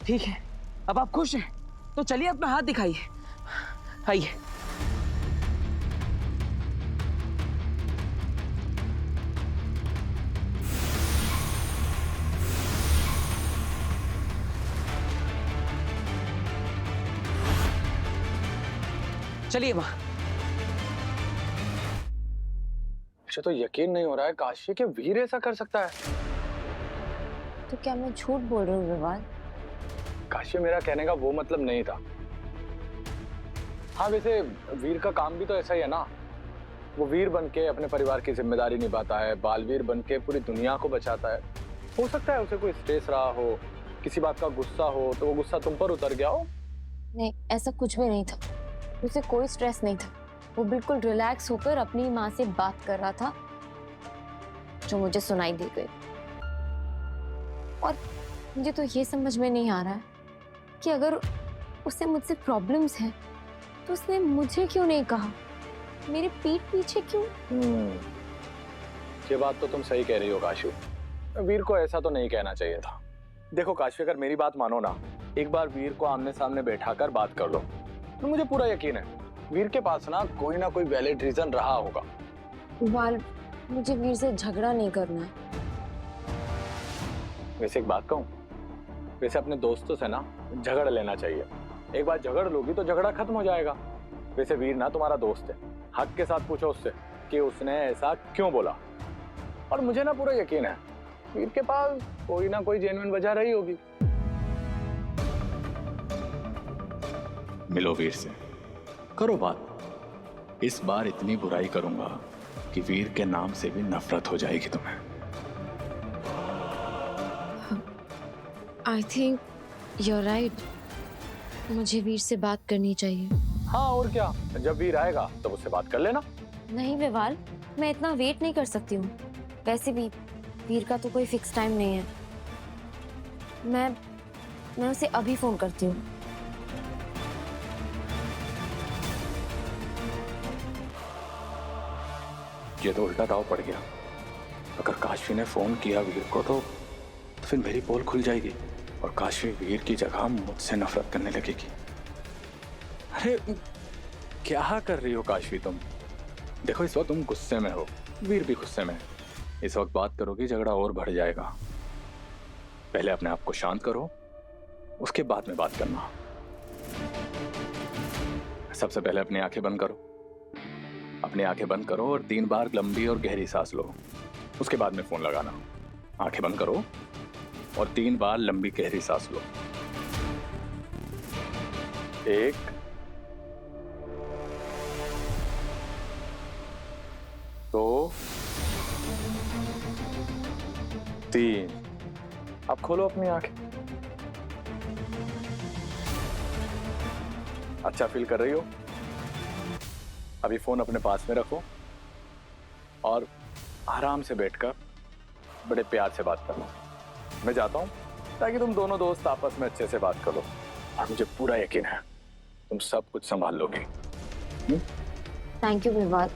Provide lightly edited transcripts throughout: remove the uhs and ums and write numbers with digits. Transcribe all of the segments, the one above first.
ठीक है, अब आप खुश हैं तो चलिए अपना हाथ दिखाइए। आइए। चलिए माँ। मुझे तो यकीन नहीं हो रहा है काशी कि वीर ऐसा कर सकता है। तो क्या मैं झूठ बोल रही हूँ विवाद? काशी, मेरा कहने का वो मतलब नहीं था। हाँ वैसे वीर का काम भी तो ऐसा ही है ना। वो वीर बन के अपने परिवार की जिम्मेदारी निभाता है, बालवीर बन के पूरी दुनिया को बचाता है। हो सकता है उसे कोई स्ट्रेस रहा हो, किसी बात का गुस्सा हो, तो वो गुस्सा तुम पर उतर गया हो। नहीं, ऐसा कुछ भी नहीं था। उसे कोई स्ट्रेस नहीं था। वो बिल्कुल रिलैक्स होकर अपनी माँ से बात कर रहा था, जो मुझे सुनाई दे गई। और मुझे तो ये समझ में नहीं आ रहा है कि अगर उसे मुझसे प्रॉब्लम्स हैं तो उसने मुझे क्यों नहीं कहा, मेरे पीठ पीछे क्यों? ये बात तो तुम सही कह रही हो काशू। वीर को ऐसा तो नहीं कहना चाहिए था। देखो काशू, अगर मेरी बात मानो ना, एक बार वीर को आमने सामने बैठाकर बात कर लो, तो मुझे पूरा यकीन है वीर के पास ना कोई वैलिड रीजन रहा होगा। मुझे वीर से झगड़ा नहीं करना है। वैसे एक बात कहूं, वैसे अपने दोस्तों से ना झगड़ लेना चाहिए। एक बार झगड़ लोगी तो झगड़ा खत्म हो जाएगा। वैसे वीर ना तुम्हारा दोस्त है, हक के साथ पूछो उससे कि उसने ऐसा क्यों बोला। और मुझे ना पूरा यकीन है वीर के पास कोई ना कोई जेन्युइन वजह रही होगी। मिलो वीर से, करो बात। इस बार इतनी बुराई करूंगा कि वीर के नाम से भी नफरत हो जाएगी तुम्हें। I think you are right. मुझे वीर से बात करनी चाहिए। हाँ और क्या, जब वीर आएगा तब उससे बात कर लेना। नहीं विवाल, मैं इतना वेट नहीं कर सकती हूँ। वैसे भी वीर का तो कोई फिक्स टाइम नहीं है। मैं उसे अभी फोन करती हूँ। ये तो उल्टा दाव पड़ गया। अगर काशी ने फोन किया वीर को तो फिर मेरी पोल खुल जाएगी और काशी वीर की जगह मुझसे नफरत करने लगेगी। अरे क्या कर रही हो काशी तुम? देखो इस वक्त तुम गुस्से में हो, वीर भी गुस्से में है। इस वक्त बात करोगी झगड़ा और बढ़ जाएगा। पहले अपने आप को शांत करो, उसके बाद में बात करना। सबसे पहले अपनी आंखें बंद करो। अपनी आंखें बंद करो और 3 बार लंबी और गहरी सांस लो। उसके बाद में फोन लगाना। आंखें बंद करो और 3 बार लंबी गहरी सांस लो। 1 2 3। अब खोलो अपनी आंखें। अच्छा फील कर रही हो? अभी फोन अपने पास में रखो और आराम से बैठकर बड़े प्यार से बात करना। मैं जाता हूं ताकि तुम दोनों दोस्त आपस में अच्छे से बात करो और मुझे पूरा यकीन है तुम सब कुछ संभाल लोगे। थैंक यू विवाद,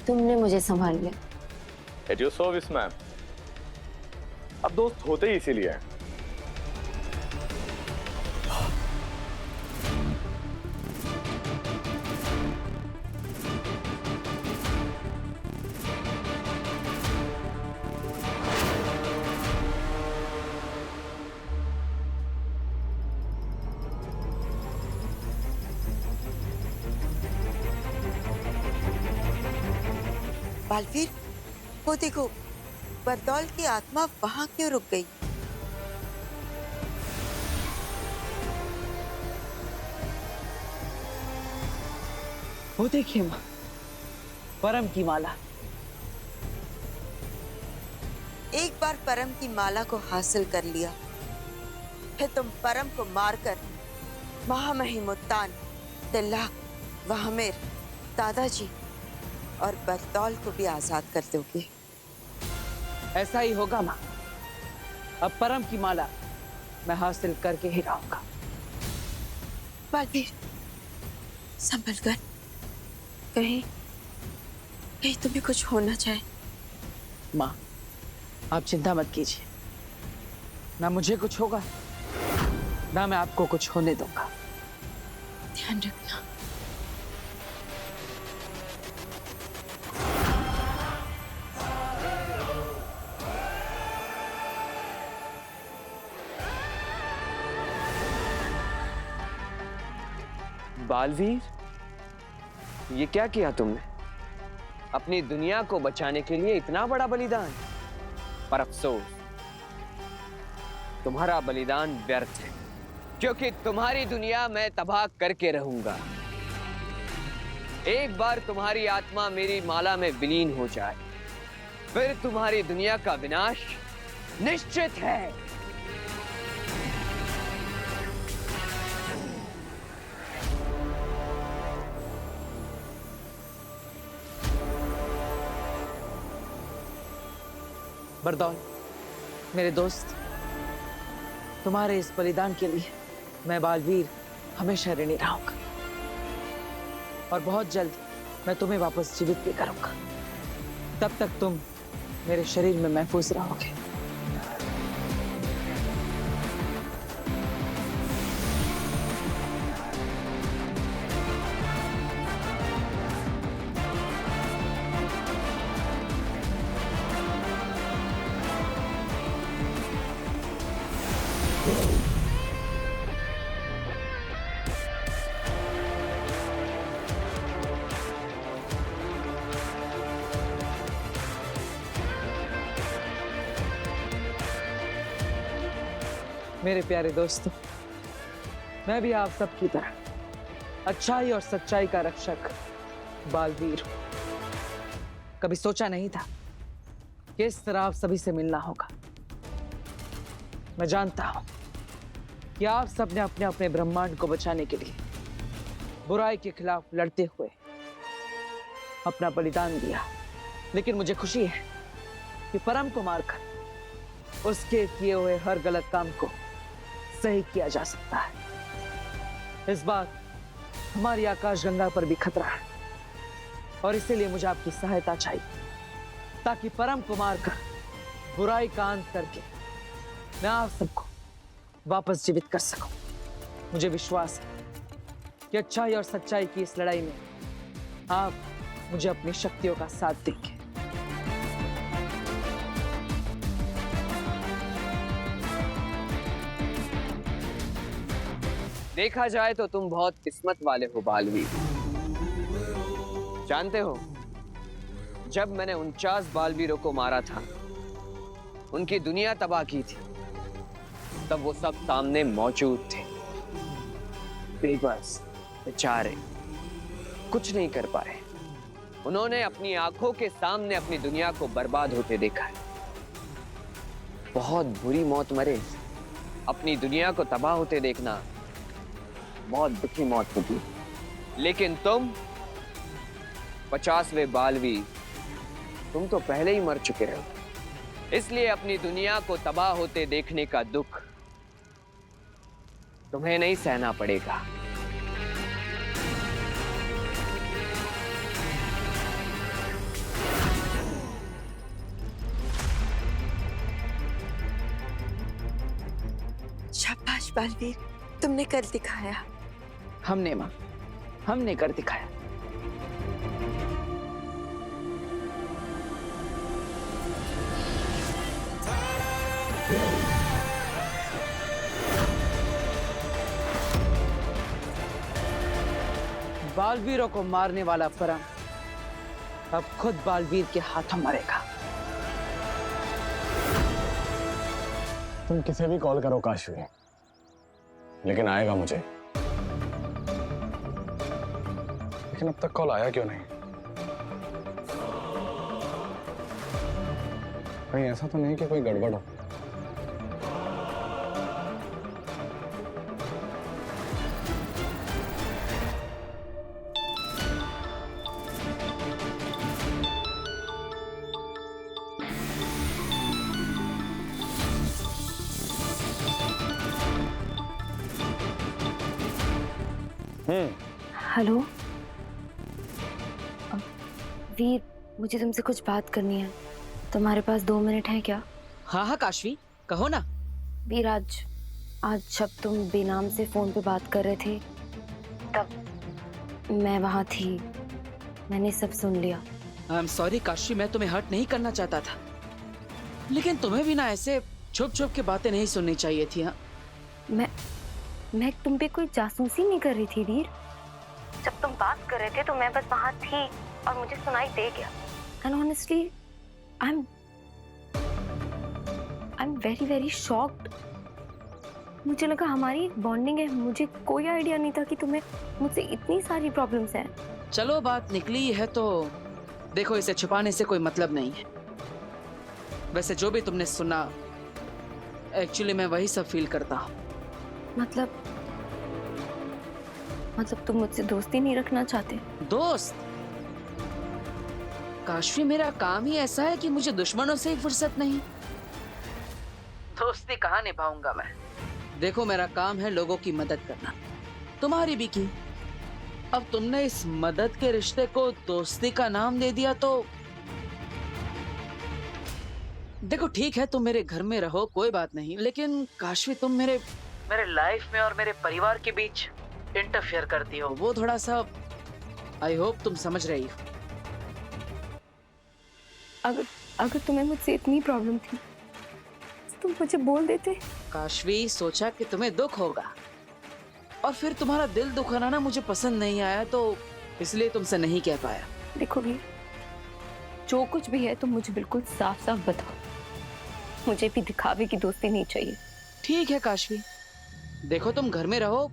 तुमने मुझे संभाल लिया। At your service ma'am. अब दोस्त होते ही इसीलिए हैं। बालवीर, वो देखो, बरदौल की आत्मा वहां क्यों रुक गई? वो देखिए माँ, परम की माला। एक बार परम की माला को हासिल कर लिया, फिर तुम परम को मारकर महामहिमुत्तान, तिल्लाक, वाहमेर, दादाजी और बरदौल को भी आजाद कर दोगे। ऐसा ही होगा माँ। अब परम की माला मैं हासिल करके ही रहूंगा। बालवीर, संभल कर, कहीं तुम्हें कुछ होना चाहे। माँ आप चिंता मत कीजिए, ना मुझे कुछ होगा ना मैं आपको कुछ होने दूंगा। ध्यान रखना। बालवीर, ये क्या किया तुमने? अपनी दुनिया को बचाने के लिए इतना बड़ा बलिदान। पर अफसोस, तुम्हारा बलिदान व्यर्थ है, क्योंकि तुम्हारी दुनिया मैं तबाह करके रहूंगा। एक बार तुम्हारी आत्मा मेरी माला में विलीन हो जाए, फिर तुम्हारी दुनिया का विनाश निश्चित है। बरदौल, मेरे दोस्त, तुम्हारे इस बलिदान के लिए मैं बालवीर हमेशा ऋणी रहूंगा और बहुत जल्द मैं तुम्हें वापस जीवित भी करूंगा। तब तक तुम मेरे शरीर में महफूज रहोगे। मेरे प्यारे दोस्तों, मैं भी आप सब की तरह अच्छाई और सच्चाई का रक्षक बालवीर हूं। कभी सोचा नहीं था कि इस तरह आप सभी से मिलना होगा। मैं जानता हूं कि आप सब ने अपने अपने ब्रह्मांड को बचाने के लिए बुराई के खिलाफ लड़ते हुए अपना बलिदान दिया, लेकिन मुझे खुशी है कि परम को मारकर उसके किए हुए हर गलत काम को सही किया जा सकता है। इस बार हमारी आकाशगंगा पर भी खतरा है और इसीलिए मुझे आपकी सहायता चाहिए, ताकि परम को मारकर बुराई का अंत करके मैं आप सबको वापस जीवित कर सकूं। मुझे विश्वास है कि अच्छाई और सच्चाई की इस लड़ाई में आप मुझे अपनी शक्तियों का साथ देंगे। देखा जाए तो तुम बहुत किस्मत वाले हो बालवीर। जानते हो, जब मैंने 49 बालवीरों को मारा था, उनकी दुनिया तबाह की थी, तब वो सब सामने मौजूद थे। बेबस, बेचारे, कुछ नहीं कर पाए। उन्होंने अपनी आंखों के सामने अपनी दुनिया को बर्बाद होते देखा है। बहुत बुरी मौत मरे। अपनी दुनिया को तबाह होते देखना बहुत दुखी मौत होगी। लेकिन तुम 50वें बालवीर, तुम तो पहले ही मर चुके हो, इसलिए अपनी दुनिया को तबाह होते देखने का दुख तुम्हें नहीं सहना पड़ेगा। शाबाश बालवीर, तुमने कर दिखाया। हमने मां, हमने कर दिखाया। बालवीरों को मारने वाला परम अब खुद बालवीर के हाथों मरेगा। तुम किसे भी कॉल करो काशवी, लेकिन आएगा मुझे। लेकिन अब तक कॉल आया क्यों नहीं? कहीं ऐसा तो नहीं कि कोई गड़बड़ हो? हेलो वीर, मुझे तुमसे कुछ बात करनी है। तुम्हारे पास 2 मिनट हैं क्या? हाँ हाँ काशवी, कहो ना। वीर, आज आज जब तुम बेनाम से फोन पे बात कर रहे थे तब मैं वहां थी, मैंने सब सुन लिया। आई एम सॉरी काशी, मैं तुम्हें हर्ट नहीं करना चाहता था, लेकिन तुम्हें भी ना ऐसे छुप छुप के बातें नहीं सुननी चाहिए थी। हाँ, मैं तुम पे कोई जासूसी नहीं कर रही थी वीर। जब तुम बात कर रहे थे तो मैं बस वहां थी और मुझे सुनाई दे गया। And honestly I am very very shocked. मुझे लगा हमारी एक बॉन्डिंग है, मुझे कोई आइडिया नहीं था कि तुम्हें मुझसे इतनी सारी प्रॉब्लम्स हैं। चलो बात निकली है तो देखो, इसे छुपाने से कोई मतलब नहीं है। वैसे जो भी तुमने सुना, एक्चुअली मैं वही सब फील करता हूँ। मतलब तुम मुझसे दोस्ती नहीं रखना चाहते? दोस्त? काशवी, मेरा काम ही ऐसा है कि मुझे दुश्मनों से ही फुर्सत नहीं। दोस्ती कहाँ निभाऊंगा मैं? देखो, मेरा काम है लोगों की मदद करना, तुम्हारी भी की। अब तुमने इस मदद के रिश्ते को दोस्ती का नाम दे दिया तो देखो, ठीक है तुम मेरे घर में रहो, कोई बात नहीं, लेकिन काशवी तुम मेरे लाइफ में और मेरे परिवार के बीच इंटरफेयर करती हो, वो थोड़ा सा, आई होप तुम समझ रही हो। अगर तुम्हें मुझसे इतनी प्रॉब्लम थी तो तुम मुझे बोल देते। काशवी, सोचा कि तुम्हें दुख होगा और फिर तुम्हारा दिल दुखाना ना मुझे पसंद नहीं आया, तो इसलिए तुमसे नहीं कह पाया। देखो भी, जो कुछ भी है तुम मुझे बिल्कुल साफ साफ बताओ। मुझे भी दिखावे की दोस्ती नहीं चाहिए। ठीक है काशवी, देखो तुम घर में रहो,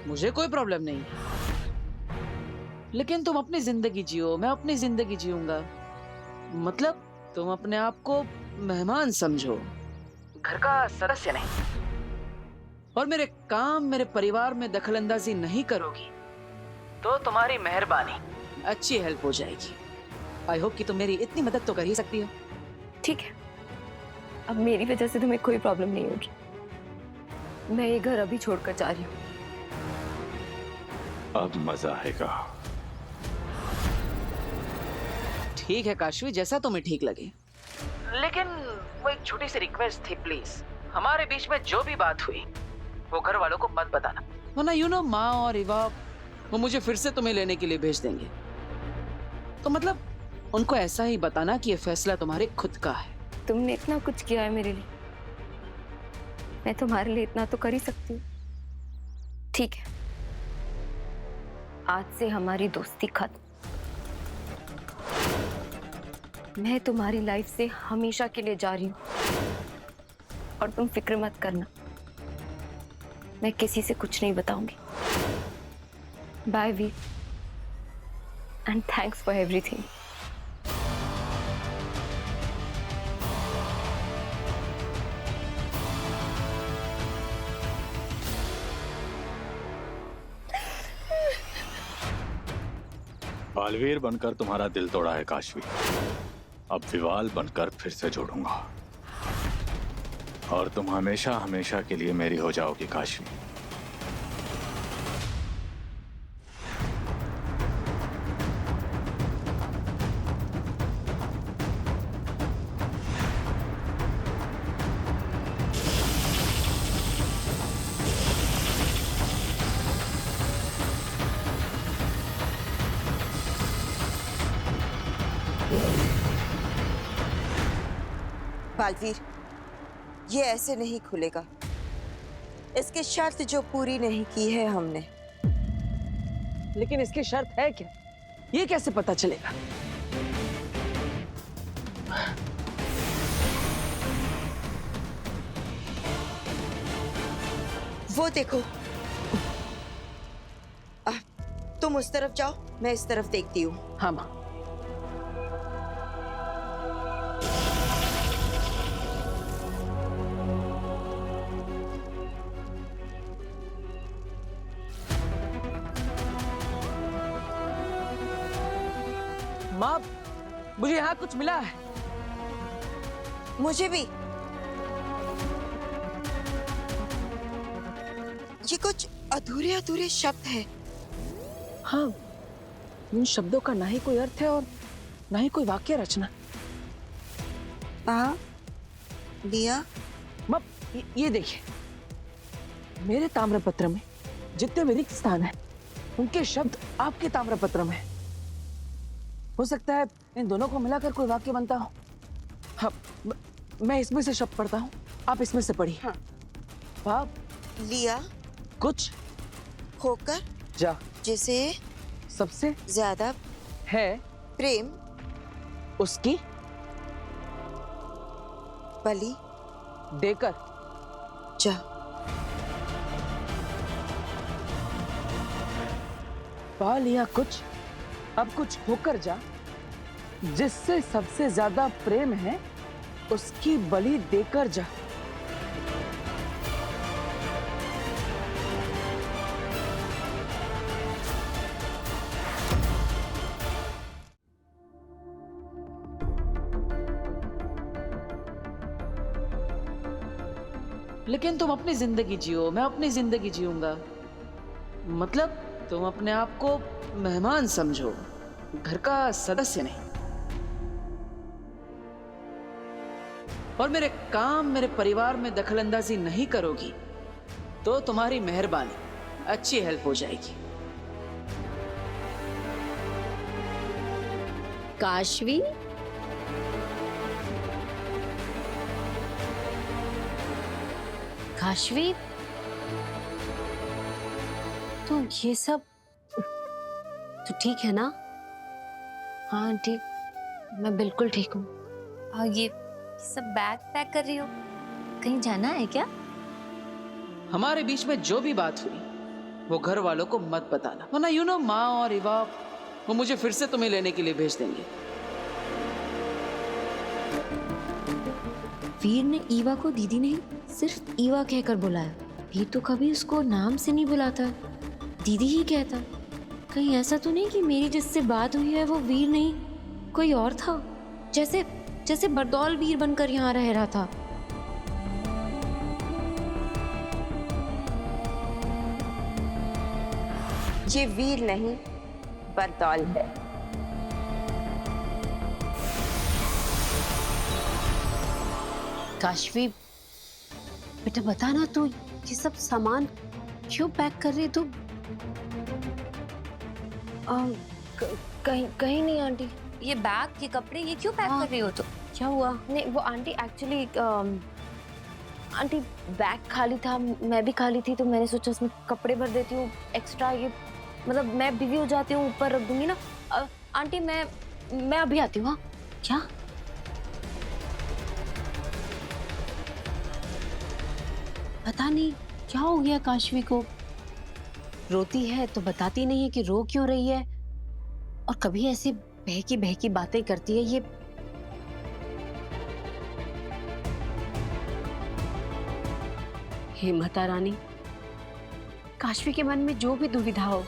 मुझे कोई प्रॉब्लम नहीं, लेकिन तुम अपनी जिंदगी जियो, मैं अपनी जिंदगी जीऊंगा। मतलब तुम अपने आप को मेहमान समझो, घर का सदस्य नहीं। और मेरे काम, मेरे परिवार में दखलंदाजी नहीं करोगी तो तुम्हारी मेहरबानी अच्छी हेल्प हो जाएगी। आई होप कि तुम मेरी इतनी मदद तो कर ही सकती हो। ठीक है, अब मेरी वजह से तुम्हें कोई प्रॉब्लम नहीं होगी। मैं ये घर अभी छोड़कर जा रही हूँ। अब मजा आएगा। ठीक है काशवी, जैसा तुम्हें ठीक लगे, लेकिन वो एक छोटी सी रिक्वेस्ट थी, प्लीज हमारे बीच में जो भी बात हुई वो घर वालों को मत बताना, वरना यू नो माँ और इवा वो मुझे फिर से तुम्हें लेने के लिए भेज देंगे। तो मतलब उनको ऐसा ही बताना कि ये फैसला तुम्हारे खुद का है। तुमने इतना कुछ किया है मेरे लिए, मैं तुम्हारे लिए इतना तो कर ही सकती हूँ। ठीक है, आज से हमारी दोस्ती खत्म। मैं तुम्हारी लाइफ से हमेशा के लिए जा रही हूँ और तुम फिक्र मत करना, मैं किसी से कुछ नहीं बताऊंगी। Bye Veer, and thanks for everything. Baalveer बनकर तुम्हारा दिल तोड़ा है काशवी, अब विवाल बनकर फिर से जोड़ूंगा और तुम हमेशा हमेशा के लिए मेरी हो जाओगी काशवी। बालवीर, ये ऐसे नहीं खुलेगा। इसकी शर्त जो पूरी नहीं की है हमने। लेकिन इसकी शर्त है क्या, ये कैसे पता चलेगा? वो देखो, तुम उस तरफ जाओ, मैं इस तरफ देखती हूँ। हाँ माँ। माँ, मुझे यहाँ कुछ मिला है। मुझे भी। ये कुछ अधूरे अधूरे शब्द है। हाँ, इन शब्दों का ना ही कोई अर्थ है और ना ही कोई वाक्य रचना। हाँ, दिया। माँ, ये देखिए, मेरे ताम्रपत्र में जितने भी रिक्त स्थान है उनके शब्द आपके ताम्रपत्र में। हो सकता है इन दोनों को मिलाकर कोई वाक्य बनता हो। हाँ, मैं इसमें से शब्द पढ़ता हूँ, आप इसमें से पढ़िए। हाँ। पाप लिया कुछ होकर जा जिसे सबसे ज्यादा है प्रेम उसकी बलि देकर जा। पा लिया कुछ, अब कुछ होकर जा, जिससे सबसे ज्यादा प्रेम है उसकी बलि देकर जा। लेकिन तुम अपनी जिंदगी जियो, मैं अपनी जिंदगी जीऊंगा। मतलब तुम अपने आप को मेहमान समझो, घर का सदस्य नहीं। और मेरे काम, मेरे परिवार में दखलंदाजी नहीं करोगी तो तुम्हारी मेहरबानी, अच्छी हेल्प हो जाएगी। काशवी, काशवी, तो ये सब तो ठीक है ना? हाँ ठीक, मैं बिल्कुल ठीक हूँ। और ये सब बैग पैक कर रही हो, कहीं जाना है क्या? हमारे बीच में जो भी बात हुई वो घर वालों को मत बताना, वरना यू नो माँ और इवा वो मुझे फिर से तुम्हें लेने के लिए भेज देंगे। वीर ने ईवा को दीदी नहीं सिर्फ ईवा कहकर बुलाया। वीर तो कभी उसको नाम से नहीं बुलाता, दीदी ही कहता। कहीं ऐसा तो नहीं कि मेरी जिससे बात हुई है वो वीर नहीं कोई और था, जैसे जैसे बरदौल वीर बनकर यहाँ रह रहा था। ये वीर नहीं बरदौल है। काशवी बेटा बता ना, तू ये सब सामान क्यों पैक कर रही तू? कहीं नहीं आंटी, ये बैग, ये कपड़े, ये क्यों पैक कर रही हो? तो क्या हुआ? नहीं वो आंटी एक्चुअली आंटी बैग खाली था, मैं भी खाली थी, तो मैंने सोचा उसमें कपड़े भर देती हूँ एक्स्ट्रा। ये मतलब मैं बिजी हो जाती हूँ, ऊपर रख दूंगी ना। आंटी मैं अभी आती हूँ। हाँ क्या? पता नहीं क्या हो गया काशवी को, रोती है तो बताती नहीं है कि रो क्यों रही है, और कभी ऐसी बहकी बहकी बातें करती है। ये हे माता रानी, काशवी के मन में जो भी दुविधा हो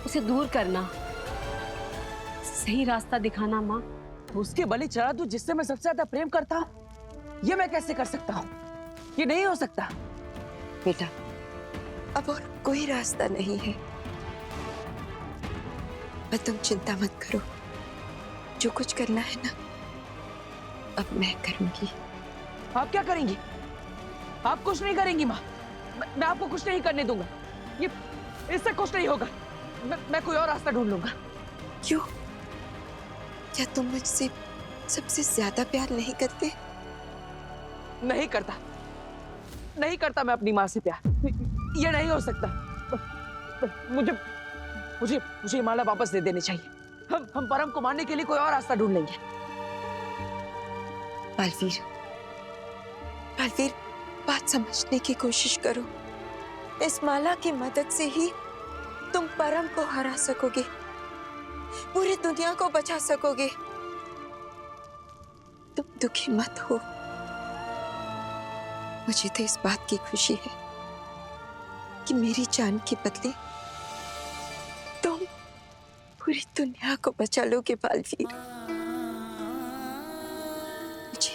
उसे दूर करना, सही रास्ता दिखाना माँ। उसकी बलि चढ़ा दूं जिससे मैं सबसे ज्यादा प्रेम करता हूँ, ये मैं कैसे कर सकता हूँ? ये नहीं हो सकता। बेटा अब और कोई रास्ता नहीं है, पर तुम चिंता मत करो, जो कुछ करना है ना अब मैं करूंगी। आप क्या करेंगी? आप कुछ नहीं करेंगी माँ, मैं आपको कुछ नहीं करने दूंगा। ये इससे कुछ नहीं होगा। मैं कोई और रास्ता ढूंढ लूंगा। क्यों? क्या तुम मुझसे सबसे ज्यादा प्यार नहीं करते? नहीं करता, नहीं करता मैं अपनी माँ से प्यार। ये नहीं हो सकता। मुझे मुझे मुझे ये माला वापस दे देनी चाहिए। हम परम को मारने के लिए कोई और रास्ता ढूंढ लेंगे। बालवीर, बालवीर, बात समझने की कोशिश करो। इस माला की मदद से ही तुम परम को हरा सकोगे, पूरी दुनिया को बचा सकोगे। तुम दुखी मत हो, मुझे तो इस बात की खुशी है कि मेरी जान के बदले तुम पूरी दुनिया को बचा लोगे बालवीर। मुझे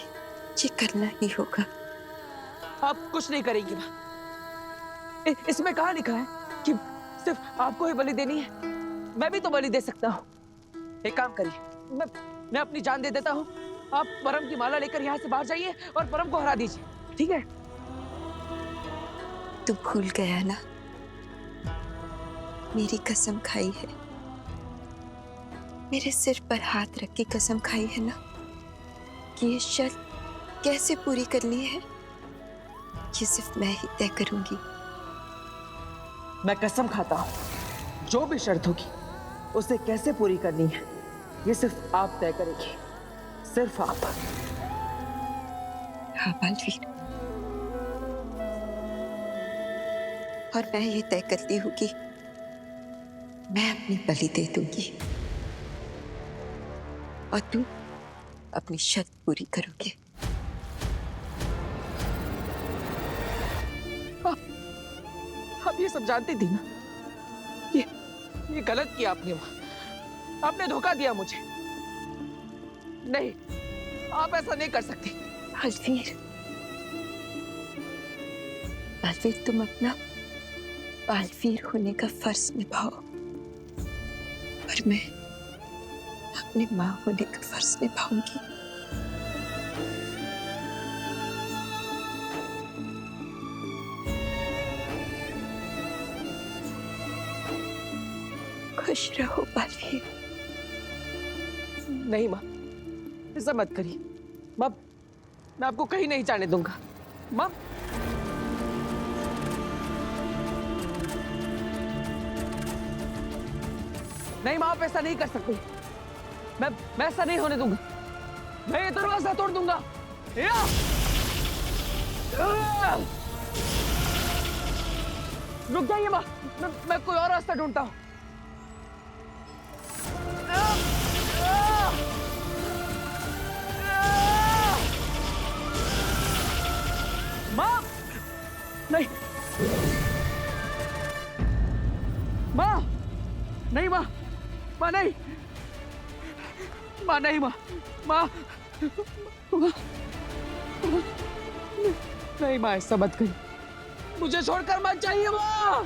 ये करना ही होगा। आप कुछ नहीं करेंगी माँ। इसमें कहाँ लिखा है कि सिर्फ आपको ही बलि देनी है? मैं भी तो बलि दे सकता हूँ। एक काम करिए, मैं अपनी जान दे देता हूँ। आप परम की माला लेकर यहाँ से बाहर जाइए और परम को हरा दीजिए, ठीक है? तू भूल गया ना, मेरी कसम खाई है, मेरे सिर पर हाथ रख के कसम खाई है ना कि ये शर्त कैसे पूरी करनी है ये सिर्फ मैं ही तय करूंगी। मैं कसम खाता हूं जो भी शर्त होगी उसे कैसे पूरी करनी है ये सिर्फ आप तय करेंगे, सिर्फ आप। हाँ बालवीर, और मैं ये तय करती हूँ कि मैं अपनी बलि दे दूंगी और तू अपनी शर्त पूरी करोगे। आप ये सब जानती थी ना, ये गलत किया आपने, वहां आपने धोखा दिया मुझे। नहीं, आप ऐसा नहीं कर सकती। बालवीर, बालवीर, तुम अपना बालवीर होने का फर्ज निभाओ और मैं अपनी माँ होने का फर्ज निभाऊंगी। खुश रहो बालवीर। नहीं माँ, ऐसा मत करिए माँ, मैं आपको कहीं नहीं जाने दूंगा माँ। नहीं माँ, आप ऐसा नहीं कर सकती। मैं ऐसा नहीं होने दूंगा। मैं ये दरवाजा तोड़ दूंगा। रुक जाइए माँ, मैं कोई और रास्ता ढूंढता हूँ। माँ, नहीं माँ, नहीं माँ, माँ नहीं, माँ नहीं, माँ, माँ, नहीं माँ, ऐसा मत करिए, मुझे छोड़कर मत जाइए माँ।